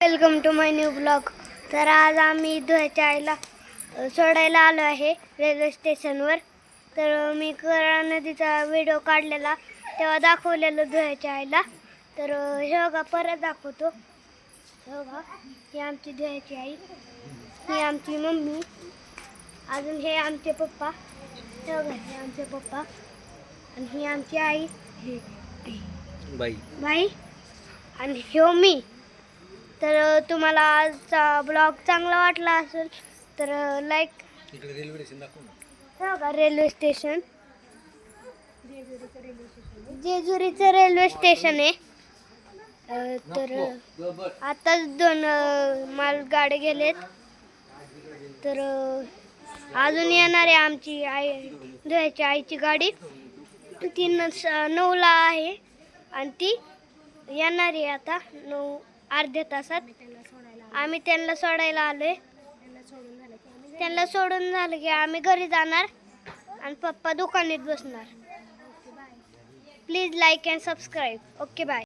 Welcome to my new blog. तर आज आम्ही धुळ्याच्या आईला सोडायला आलो आहे रेल्वे स्टेशनवर. तर मी करा नदीचा व्हिडिओ काढलेला तेव्हा दाखवलेलं धुळ्याच्या आईला. तर हे बघा परत दाखवतो. हे बघा ही आमची धुळ्याची आई, ही आमची मम्मी, अजून हे आमचे पप्पा. हे बघा हे आमचे पप्पा आणि ही आमची आई बाई आणि ह्यो मी. तर तुम्हाला आजचा ब्लॉग चांगला वाटला असेल तर लाईक. रेल्वे स्टेशन जेजुरीचं रेल्वे स्टेशन आहे. तर आताच 2 मालगाड्या गेलेत. तर अजून येणार आहे आमची आई धुळ्याची आईची गाडी. ती 9ला आहे आणि ती येणार आहे आता 9 अर्ध्या तासात. आम्ही त्यांना सोडायला आलोय. त्यांना सोडून झालं की आम्ही घरी जाणार आणि पप्पा दुकानात बसणार. Please like and subscribe. Okay bye.